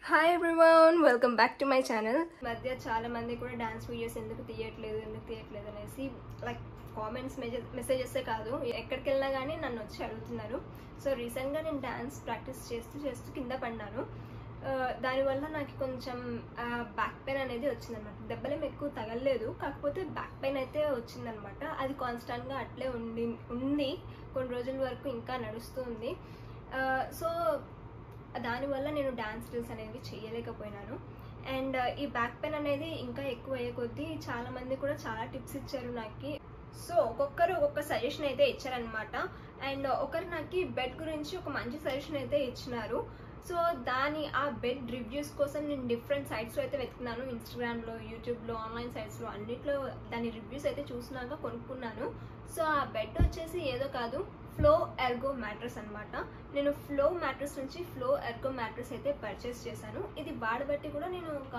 Hi everyone, welcome back to my channel. మధ్య చాలా మంది కూడా డాన్స్ వీడియోస్ ఎందుకు తీయట్లేదు అనేసి లైక్ కామెంట్స్ మెసేజెసే కాదు, ఎక్కడికి వెళ్ళినా కానీ నన్ను వచ్చి అడుగుతున్నారు. సో రీసెంట్గా నేను డాన్స్ ప్రాక్టీస్ చేస్తూ కింద పడినాను. దానివల్ల నాకు కొంచెం బ్యాక్ పెయిన్ అనేది వచ్చిందనమాట. దెబ్బలేం ఎక్కువ తగలలేదు, కాకపోతే బ్యాక్ పెయిన్ అయితే వచ్చిందనమాట. అది కాన్స్టాంట్గా అట్లే ఉంది కొన్ని రోజుల వరకు, ఇంకా నడుస్తూ ఉంది. సో దానివల్ల నేను డాన్స్ రీల్స్ అనేవి చేయలేకపోయినాను. అండ్ ఈ బ్యాక్ పెయిన్ అనేది ఇంకా ఎక్కువ అయ్యే కొద్దీ చాలా మంది కూడా చాలా టిప్స్ ఇచ్చారు నాకు. సో ఒక్కొక్కరు ఒక్కొక్క సజెషన్ అయితే ఇచ్చారనమాట. అండ్ ఒకరు నాకు బెడ్ గురించి ఒక మంచి సజెషన్ అయితే ఇచ్చినారు. సో ఆ బెడ్ రివ్యూస్ కోసం నేను డిఫరెంట్ సైట్స్లో అయితే వెతుకున్నాను. ఇన్స్టాగ్రామ్లో, యూట్యూబ్లో, ఆన్లైన్ సైట్స్లో అన్నిట్లో దాని రివ్యూస్ అయితే చూసినాక కొనుక్కున్నాను. సో ఆ బెడ్ వచ్చేసి ఏదో కాదు, ఫ్లో ఎర్గో మ్యాట్రెస్ అనమాట. నేను ఫ్లో మ్యాట్రెస్ నుంచి ఫ్లో ఎర్గో మ్యాట్రెస్ అయితే పర్చేస్ చేశాను. ఇది వాడబట్టి కూడా నేను ఒక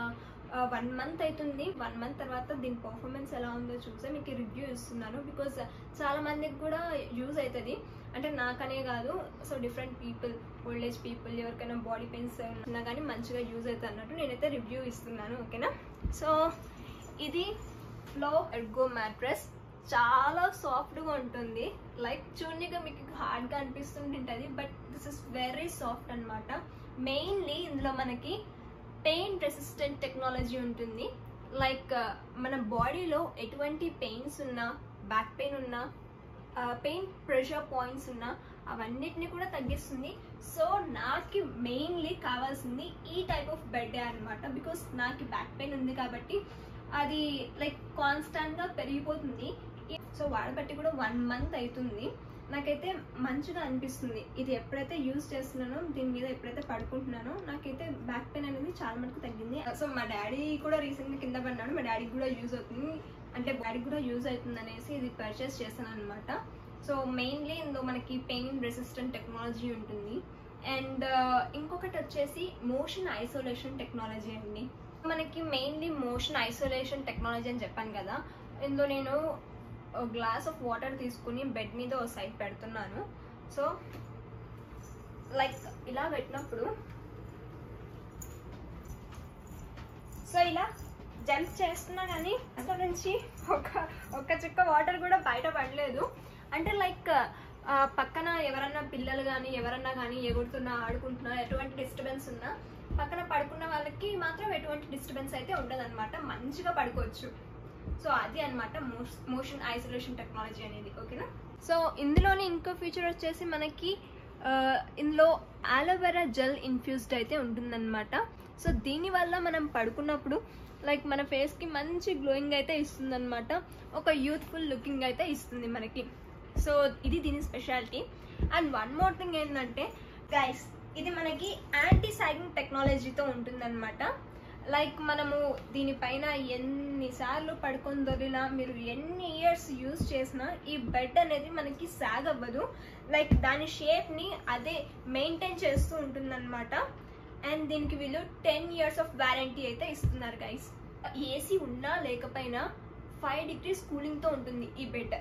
1 మంత్ అవుతుంది. 1 మంత్ తర్వాత దీని పర్ఫార్మెన్స్ ఎలా ఉందో చూసే మీకు రివ్యూ ఇస్తున్నాను. బికాజ్ చాలా మందికి కూడా యూజ్ అవుతుంది, అంటే నాకనే కాదు. So different people, old age people, ఎవరికైనా బాడీ పెయిన్స్ ఉన్నా కానీ మంచిగా యూజ్ అవుతుంది అన్నట్టు నేనైతే రివ్యూ ఇస్తున్నాను. ఓకేనా? సో ఇది ఫ్లో ఎర్గో మ్యాట్రెస్ చాలా సాఫ్ట్గా ఉంటుంది. లైక్ చూడనిగా మీకు హార్డ్గా అనిపిస్తుంటుంది, but this is very soft అనమాట. మెయిన్లీ ఇందులో మనకి పెయిన్ రెసిస్టెంట్ టెక్నాలజీ ఉంటుంది. లైక్ మన బాడీలో ఎటువంటి పెయిన్స్ ఉన్నా, బ్యాక్ పెయిన్ ఉన్నా, పెయిన్ ప్రెషర్ పాయింట్స్ ఉన్నా అవన్నిటిని కూడా తగ్గిస్తుంది. సో నాకు మెయిన్లీ కావాల్సింది ఈ టైప్ ఆఫ్ బెడ్ అనమాట. బికాస్ నాకు బ్యాక్ పెయిన్ ఉంది కాబట్టి అది లైక్ కాన్స్టాంట్గా పెరిగిపోతుంది. సో వాడబట్టి కూడా 1 మంత్ అవుతుంది. నాకైతే మంచిగా అనిపిస్తుంది. ఇది ఎప్పుడైతే యూజ్ చేస్తున్నానో, దీని మీద ఎప్పుడైతే పడుకుంటున్నానో, నాకైతే బ్యాక్ పెయిన్ అనేది చాలా మటుకు తగ్గింది. సో మా డాడీ కూడా రీసెంట్గా కింద పడినాడు. మా డాడీకి కూడా యూజ్ అవుతుంది, అంటే డాడీకి కూడా యూజ్ అవుతుంది అనేసి ఇది పర్చేస్ చేశాను అనమాట. సో మెయిన్లీ ఇందులో మనకి పెయిన్ రెసిస్టెంట్ టెక్నాలజీ ఉంటుంది. అండ్ ఇంకొకటి వచ్చేసి మోషన్ ఐసోలేషన్ టెక్నాలజీ అండి. మనకి మెయిన్లీ మోషన్ ఐసోలేషన్ టెక్నాలజీ అని చెప్పాను కదా. ఇందులో నేను గ్లాస్ ఆఫ్ వాటర్ తీసుకుని బెడ్ మీద ఒక సైడ్ పెడుతున్నాను. సో లైక్ ఇలా పెట్టినప్పుడు సో ఇలా జంప్ చేస్తున్నా కానీ అక్కడ నుంచి ఒక చుక్క వాటర్ కూడా బయట పడలేదు. అంటే లైక్ పక్కన ఎవరన్నా పిల్లలు కానీ ఎవరన్నా కానీ ఎగురుతున్నా, ఆడుకుంటున్నా, ఎటువంటి డిస్టర్బెన్స్ ఉన్నా పక్కన పడుకున్న వాళ్ళకి మాత్రం ఎటువంటి డిస్టర్బెన్స్ అయితే ఉండదు అనమాట. మంచిగా పడుకోవచ్చు. సో అది అనమాట మోషన్ ఐసోలేషన్ టెక్నాలజీ అనేది. ఓకేనా? సో ఇందులోని ఇంకో ఫీచర్ వచ్చేసి మనకి ఇందులో ఆలోవెరా జెల్ ఇన్ఫ్యూజ్డ్ అయితే ఉంటుందన్నమాట. సో దీనివల్ల మనం పడుకున్నప్పుడు లైక్ మన ఫేస్కి మంచి గ్లోయింగ్ అయితే ఇస్తుంది అనమాట. ఒక యూత్ఫుల్ లుకింగ్ అయితే ఇస్తుంది మనకి. సో ఇది దీని speciality. And one more thing ఏంటంటే గైస్, ఇది మనకి యాంటీ సాగింగ్ టెక్నాలజీతో ఉంటుందన్నమాట. లైక్ మనము దీనిపైన ఎన్నిసార్లు పడుకొని దొరికినా, మీరు ఎన్ని ఇయర్స్ యూజ్ చేసినా ఈ బెడ్ అనేది మనకి సాగ్ అవ్వదు. లైక్ దాని షేప్ని అదే మెయింటైన్ చేస్తూ ఉంటుందన్నమాట. అండ్ దీనికి వీళ్ళు 10 years ఆఫ్ వారంటీ అయితే ఇస్తున్నారు గైస్. ఏసీ ఉన్నా లేకపోయినా 5 degrees కూలింగ్తో ఉంటుంది ఈ బెడ్.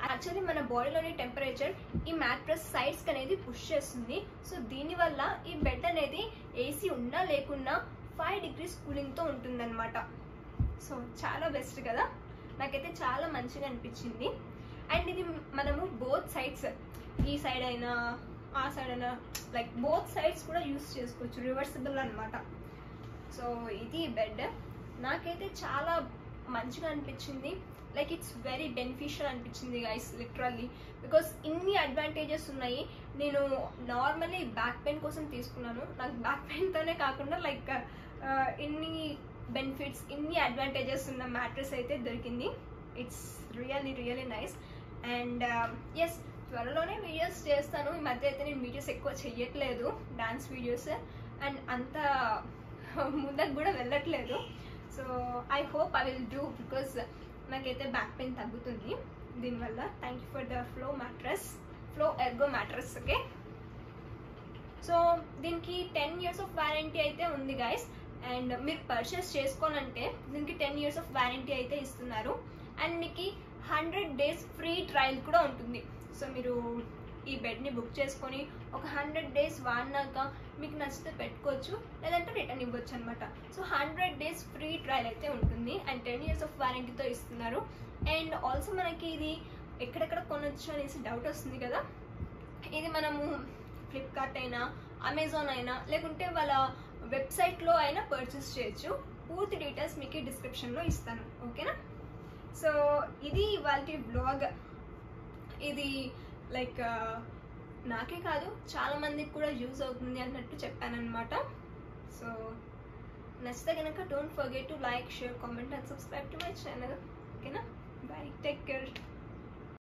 యాక్చువల్లీ మన బాడీలోని టెంపరేచర్ ఈ మ్యాట్రెస్ సైడ్స్కి అనేది పుష్ చేస్తుంది. సో దీనివల్ల ఈ బెడ్ అనేది ఏసీ ఉన్నా లేకున్నా 5 degrees కూలింగ్తో ఉంటుందన్నమాట. సో చాలా బెస్ట్ కదా, నాకైతే చాలా మంచిగా అనిపించింది. అండ్ ఇది మనము బోత్ సైడ్స్, ఈ సైడ్ అయినా ఆ సైడ్ అయినా, లైక్ బోత్ సైడ్స్ కూడా యూస్ చేసుకోవచ్చు, రివర్సిబుల్ అనమాట. సో ఇది బెడ్ నాకైతే చాలా మంచిగా అనిపించింది. లైక్ ఇట్స్ వెరీ బెనిఫిషియల్ అనిపించింది గైస్, లిటరల్లీ. బికాస్ ఇన్ని అడ్వాంటేజెస్ ఉన్నాయి. నేను నార్మల్లీ బ్యాక్ పెయిన్ కోసం తీసుకున్నాను. నాకు బ్యాక్ పెయిన్తోనే కాకుండా లైక్ ఇన్ని బెనిఫిట్స్, ఇన్ని అడ్వాంటేజెస్ ఉన్న మ్యాట్రెస్ అయితే దొరికింది. It's really nice. And yes, త్వరలోనే వీడియోస్ చేస్తాను. ఈ మధ్య అయితే నేను వీడియోస్ ఎక్కువ చెయ్యట్లేదు, డాన్స్ వీడియోస్, అండ్ అంత ముందుకు కూడా వెళ్ళట్లేదు. So I hope I will do, because నాకైతే బ్యాక్ పెయిన్ తగ్గుతుంది దీనివల్ల. Thank you for the flow Ergo mattress. Okay, so దీనికి 10 years ఆఫ్ వారంటీ అయితే ఉంది గైస్. అండ్ మీరు పర్చేస్ చేసుకోవాలంటే దీనికి 10 years ఆఫ్ వారంటీ అయితే ఇస్తున్నారు. అండ్ మీకు 100 days ఫ్రీ ట్రయల్ కూడా ఉంటుంది. సో మీరు ఈ బెడ్ని బుక్ చేసుకొని ఒక 100 days వాడినాక మీకు నచ్చితే పెట్టుకోవచ్చు, లేదంటే రిటర్న్ ఇవ్వచ్చు అనమాట. సో 100 days ఫ్రీ ట్రయల్ అయితే ఉంటుంది అండ్ 10 years ఆఫ్ వారంటీతో ఇస్తున్నారు. అండ్ ఆల్సో మనకి ఇది ఎక్కడెక్కడ కొనొచ్చు అనేసి డౌట్ వస్తుంది కదా. ఇది మనము ఫ్లిప్కార్ట్ అయినా, అమెజాన్ అయినా, లేకుంటే వాళ్ళ వెబ్సైట్లో అయినా పర్చేస్ చేయొచ్చు. పూర్తి డీటెయిల్స్ మీకు డిస్క్రిప్షన్లో ఇస్తాను, ఓకేనా. సో ఇది వాళ్ళకి బ్లాగ్. ఇది లైక్ నాకే కాదు చాలా మందికి కూడా యూజ్ అవుతుంది అన్నట్టు చెప్పానమాట. సో నచ్చితే కనుక don't forget to like, share, comment and subscribe to my channel, ఓకేనా. Bye, take care.